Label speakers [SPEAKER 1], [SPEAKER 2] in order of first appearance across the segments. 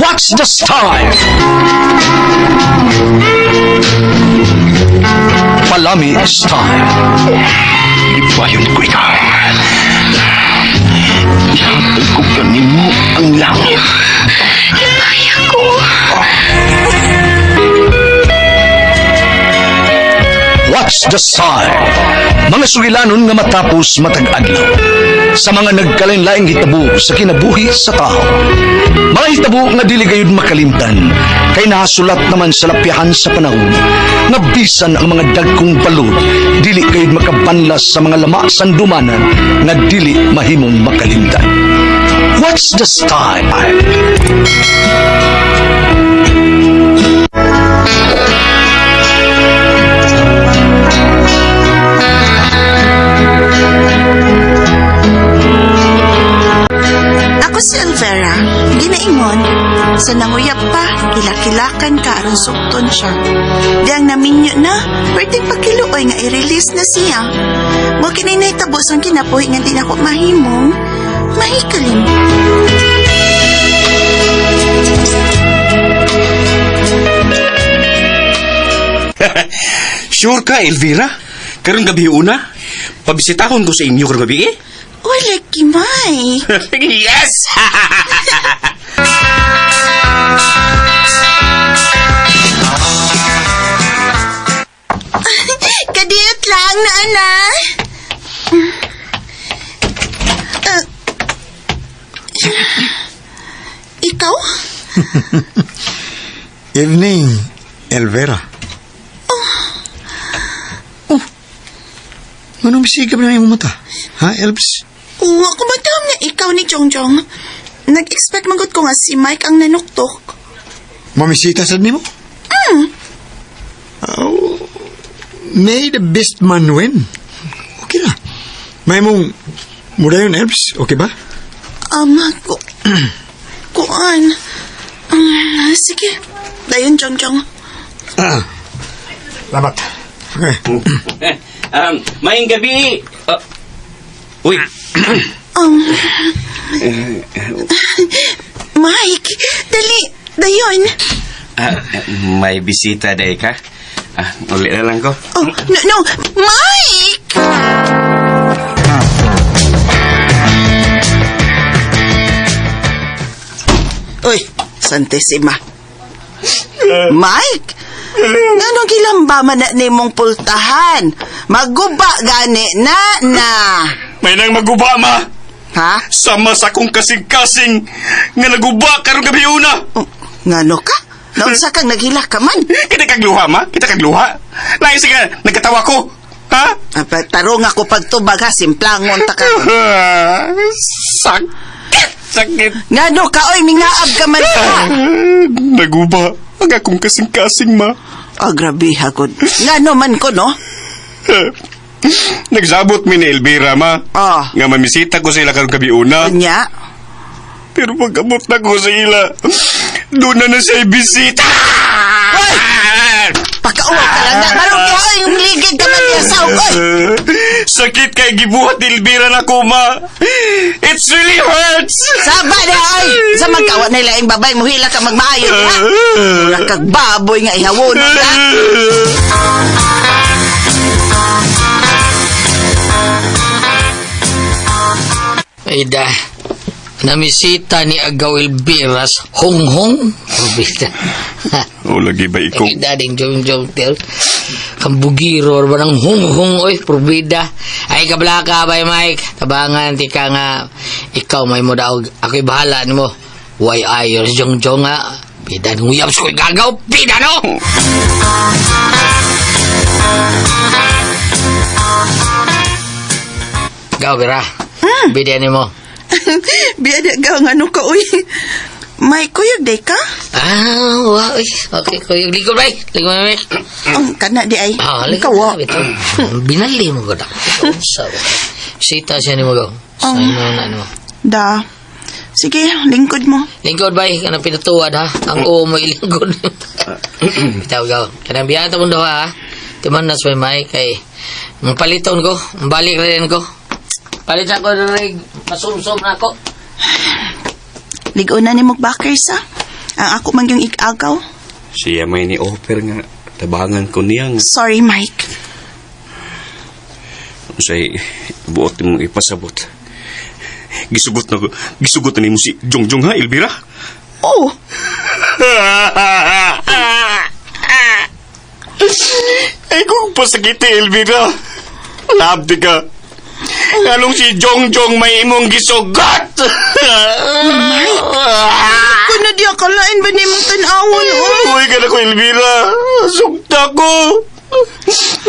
[SPEAKER 1] What's the style? Palami style.
[SPEAKER 2] Ibayon ko ikaw. Ihatag ko kanimo ang langit.
[SPEAKER 3] Kaya ko.
[SPEAKER 1] What's the sign? Mga sugilanon nga matapos matag-adlaw. Sa mga nagkalain-laing hitabo sa kinabuhi sa tao. Mga hitabo nga dili gayud makalimtan, kay nahasulat naman sa lapyahan sa panahon, nga bisan ang mga dagkong balod, dili gayud makabanlas sa mga lama sandumanan, nga dili mahimong makalimtan. What's the style?
[SPEAKER 3] Ako si Elvera, ginaingon. Sa nanguyap pa, kilakilakan ka aron sukton siya. Diyang naminyo na, pwedeng pagkiluoy nga i-release na siya. Mo kinay tabos ang kinapuhi nga di na ko mahimong, mahikalim.
[SPEAKER 2] Sure ka, Elvira? Karong gabi una? Pabisitahon ko sa inyo karong gabi eh?
[SPEAKER 3] Wala kimay.
[SPEAKER 2] Yes!
[SPEAKER 3] Kadiyot lang na, ana. Ikaw?
[SPEAKER 4] Evening, Elvera. Oh. Anong bisigap na yung mata? Ha, Elps?
[SPEAKER 3] Oo, ako matawag na ikaw ni Jongjong. Nag-expect magod ko nga si Mike ang nanuktok.
[SPEAKER 4] Mamisita sad nimo? Oh, may the best man win. Okay na. May mong mura yun, Elps. Okay ba?
[SPEAKER 3] Kuan. Sige. Dayon, Jongjong.
[SPEAKER 4] Lamat. Okay.
[SPEAKER 2] Maying gabi. Uy.
[SPEAKER 3] Mike, dali. Dayon.
[SPEAKER 2] May bisita day ka? Ulit na lang ko.
[SPEAKER 3] Oh, no, Mike! Uy, Santissima. Mike? Nanong gilamba man na nimong pultahan? Maguba gani na.
[SPEAKER 2] May nang maguba, ma.
[SPEAKER 3] Ha?
[SPEAKER 2] Sama sa kong kasing-kasing nga naguba karong gabi una.
[SPEAKER 3] Oh, ngano ka? Naunsa kang naghila ka man?
[SPEAKER 2] Kita kagluha, ma. Kita kagluha. Lain sige, nagkatawa ko. Ha?
[SPEAKER 3] Tarong ako pagtubag ha, simplangon ta ka.
[SPEAKER 2] Sakit.
[SPEAKER 3] Ngano ka, oy, mingaab ka man ka.
[SPEAKER 2] Naguba ang akong kasing-kasing, ma.
[SPEAKER 3] Grabe hagod. Ngano man ko, no?
[SPEAKER 2] Nagsabot mi ni Elvira, ma. Nga mamisita ko sila karong gabi una.
[SPEAKER 3] Nya?
[SPEAKER 2] Pero pag-abot na ko sa ila, doon na siya ibisita.
[SPEAKER 3] Pagkauwa ka lang na. Marong ka, oy, yung ligid ka man niya sa oy.
[SPEAKER 2] Sakit kay gibuhat ni Elvira na ko, ma. It really hurts.
[SPEAKER 3] Saba na, oy. Sa magkawa nila yung babay mo, hila ka magmaayon, ha? Mula kag baboy nga ihawunan, ha?
[SPEAKER 5] Ida, namisita ni Agaw Elvira's honghong. Probita.
[SPEAKER 2] O, lagi ba ikaw?
[SPEAKER 5] Ay, dading jom-jom tel. Kambugiro, ba ng honghong, oy, probida. Ay, kabla ka, bay, Mike. Tabangan, tika nga, ikaw may mo daw. Ako'y bahala ni mo. Why ayos, jong-jong nga. Pida, nung yaps ko'y gagaw, pida, no? Gaw, Bira. Bida ni mo.
[SPEAKER 3] Biada ka, ngano ka, oy. May kuyog day ka?
[SPEAKER 5] Wow, okay, kuyog. Likod, bay. Likod, bay.
[SPEAKER 3] Ang kana di ay.
[SPEAKER 5] Likod.
[SPEAKER 3] Ikaw,
[SPEAKER 5] Binali mo ko na. Sita siya ni mo gaw. Sa'yo na mo.
[SPEAKER 3] Da. Sige, lingkod mo.
[SPEAKER 5] Lingkod, bay. Kanang pinatuwad, ha? Ang umoy lingkod. Bitaw, gaw. Kanang biyan ta mundo, ha? Timan na sa may kay mapaliton ko. Balik rin ko. Palitan ko na rin. Masumsum na ako.
[SPEAKER 3] Ligo na ni Mukbakers, ha? Ang ako man yung ikagaw.
[SPEAKER 2] Siya may ni-offer nga. Tabangan ko niyang.
[SPEAKER 3] Sorry, Mike.
[SPEAKER 2] Say, buot mong ipasabot. Gisugot na ni mo si Jongjong ha, Elvira?
[SPEAKER 3] Oh,
[SPEAKER 2] Ay, kung pasakiti, Elvira. Labdi ka. Anong si Jongjong may imong gisugat?
[SPEAKER 3] kung na di akalain ba ni mong tanawon, oh?
[SPEAKER 2] Uy ka na ko, Elvira. Sugta ko.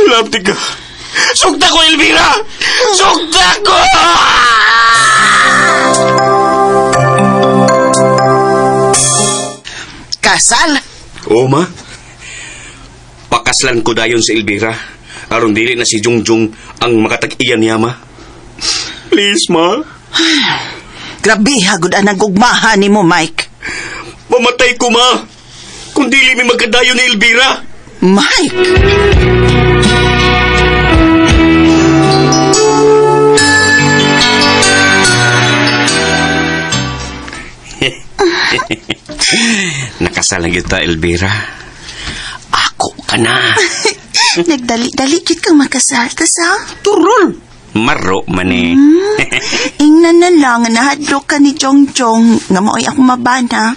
[SPEAKER 2] Labdi ka. Sugta ko, Elvira! Sugta ko!
[SPEAKER 3] Kasal?
[SPEAKER 2] Oo, ma. Pakaslan ko dayon si Elvira. Aron dili na si Jongjong ang makatag-iyan niya, ma. Please, ma.
[SPEAKER 3] Grabe, hagod ang nagugmahan ni mo, Mike.
[SPEAKER 2] Mamatay ko, ma. Kung dili mi magkadayon ni Elvira.
[SPEAKER 3] Mike?
[SPEAKER 2] Nakasal lang kita, Elvira. Ako ka na.
[SPEAKER 3] Nagdali-dali kit kang makasal, kasal?
[SPEAKER 2] Turol. Maro man eh.
[SPEAKER 3] Ingnan na lang, nahadlok ka ni Jongjong, nga maoy ako mabana.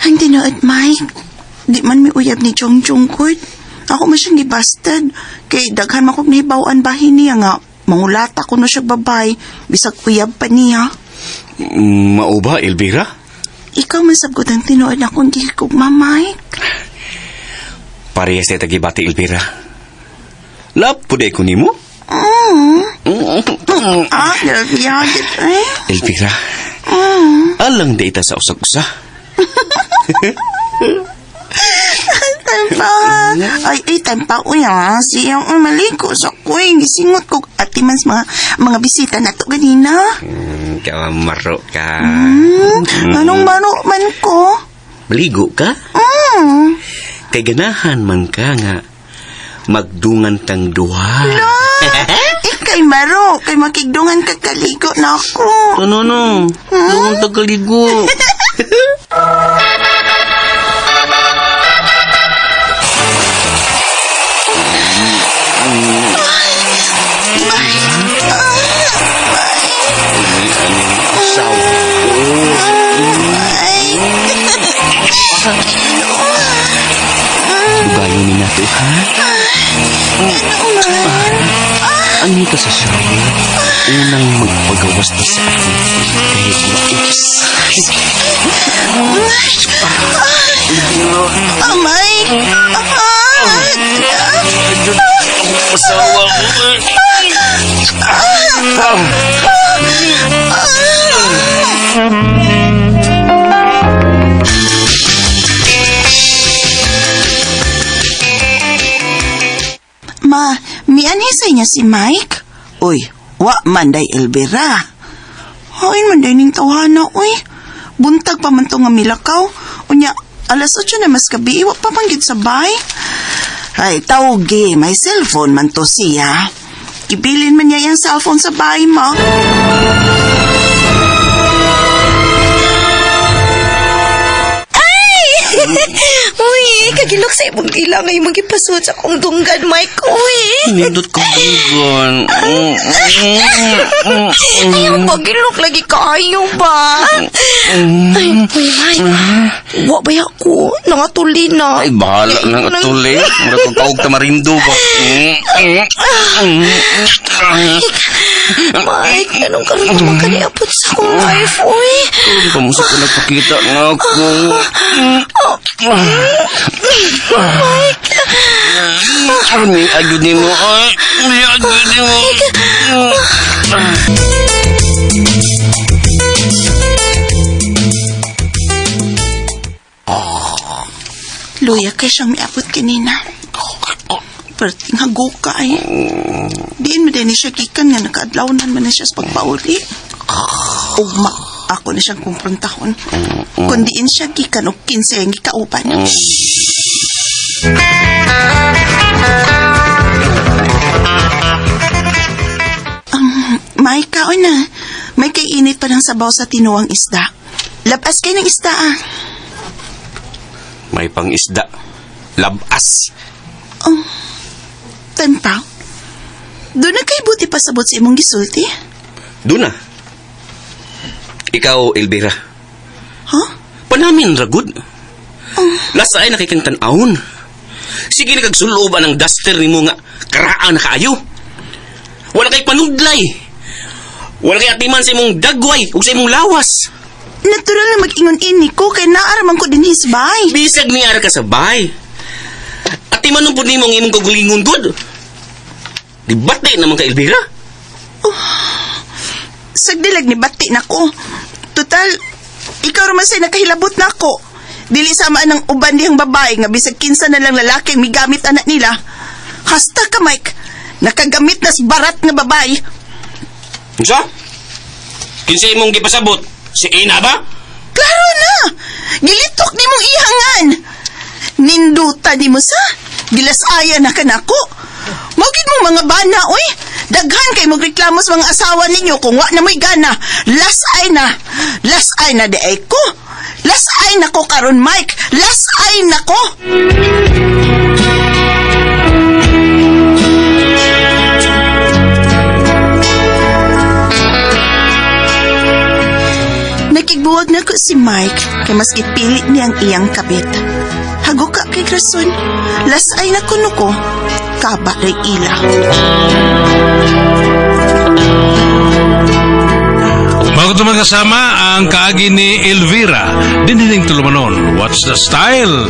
[SPEAKER 3] Ang tinuod, Mike, di man mi uyab ni Jongjong good. Ako man siyang gibastad, kay daghan makog nahibawaan bahin niya nga, mangulata ko na siya babay, bisag uyab pa niya.
[SPEAKER 2] Mao ba, Elvira?
[SPEAKER 3] Ikaw man sabgot ang tinuod akong gikugma, Mike.
[SPEAKER 2] Parehas na tagibati, Elvira. Lap po ko ni mo?
[SPEAKER 3] Yagit eh.
[SPEAKER 2] Elvira, alang data sa usag-usa.
[SPEAKER 3] Tempa. Ay, tempa uya. Siyang maligo sa kuy. Gisingot ko atimans mga bisita na to ganina.
[SPEAKER 2] Ikaw maro ka.
[SPEAKER 3] Anong maro man ko?
[SPEAKER 2] Maligo ka? Kay ganahan man ka nga magdungan tang duha.
[SPEAKER 3] Ikay maro. Kay makigdungan ka kaligo na ako.
[SPEAKER 2] No. Dungan tang kaligo. Dugayon ni nato, ha? Ano ka sa sayo? Unang magpagawas na sa akin kahit maikis.
[SPEAKER 3] Amay.
[SPEAKER 2] Masawa
[SPEAKER 3] Ma, mianhisay niya si Mike? Uy, wa manday Elvira. Hoy, manday ning tawhana, uy. Buntag pa man to nga milakaw. Unya, alas 8 na mas gabi, wa pa manggid sa bay. Ay, tawgi, may cellphone man to siya. Ibilin man niya yung cellphone sa bay mo.
[SPEAKER 6] Uy, kagilok sa imong dila ngayon magipasod sa kong dunggan, Mike. Uy.
[SPEAKER 2] Nindot ko bugon.
[SPEAKER 6] Ayaw ba, gilok lagi kayo ba? Ay, uy, Mike. Wa ba ako? Nangatuli na.
[SPEAKER 2] Ay, bahala nang atuli. Nakakaog tamarindo ba?
[SPEAKER 6] Mike, anong karoon naman kaniapot sa kong wife, uy?
[SPEAKER 2] Kamusta ko nagpakita nga ako?
[SPEAKER 6] Mike.
[SPEAKER 2] May agad ni mo. Ay, may agad ni mo.
[SPEAKER 3] Luya kay siyang miabot kanina. Pero tinghago ka eh. Diin mo din siya gikan nga nakaadlawnan man na siya sa pagpauli. Ugma, ako na siyang kumprontahon. Kung diin siya gikan o 15 ang gikaupan. May kaon na. May kay init pa ng sabaw sa tinuang isda. Labas kay ng isda ah.
[SPEAKER 2] May pangisda. Labas.
[SPEAKER 3] Tanpaw, doon na kay buti pasabot sa imong gisulti?
[SPEAKER 2] Doon na. Ikaw, Elvira.
[SPEAKER 3] Huh?
[SPEAKER 2] Panamin, ragod. Lasay na kay kang tanawon. Sige na kagsuloban ng duster ni mo nga karaan na kaayo. Wala kay panudlay. Wala kay atiman sa imong dagway o sa imong lawas.
[SPEAKER 3] Natural na mag-ingon ini ko kay naaraman ko din hisbay.
[SPEAKER 2] Bisag niya ka sa bahay. Atiman nung po ni mong imong kagulingon good. Di bati naman ka, Elvira.
[SPEAKER 3] Sagdilag ni bati na ko. Total, ikaw raman say nakahilabot na ko. Dili sama ng uban dihang babae nga bisag kinsa na lang lalaki ang migamit anak nila. Hasta ka, Mike. Nakagamit na barat nga babae.
[SPEAKER 2] Unsa? Kinsa imong gipasabot? Si Ina ba?
[SPEAKER 3] Klaro na! Gilitok ni mong ihangan. Ninduta ni mo sa. Gilasaya na ka na ko. Magid mong mga bana, oy. Daghan kay magreklamo sa mga asawa ninyo kung wa na mo'y gana. Lasay na. Lasay na di ay ko. Lasay na ko karon, Mike. Lasay na ko. Nakigbuwag na ko si Mike kay mas ipili niyang iyang kabit. Hago ka kay rason. Lasay na kuno ko. Kaba ray ila.
[SPEAKER 7] Mga tumang kasama ang kaagi ni Elvira. Diniling tulumanon. What's the style?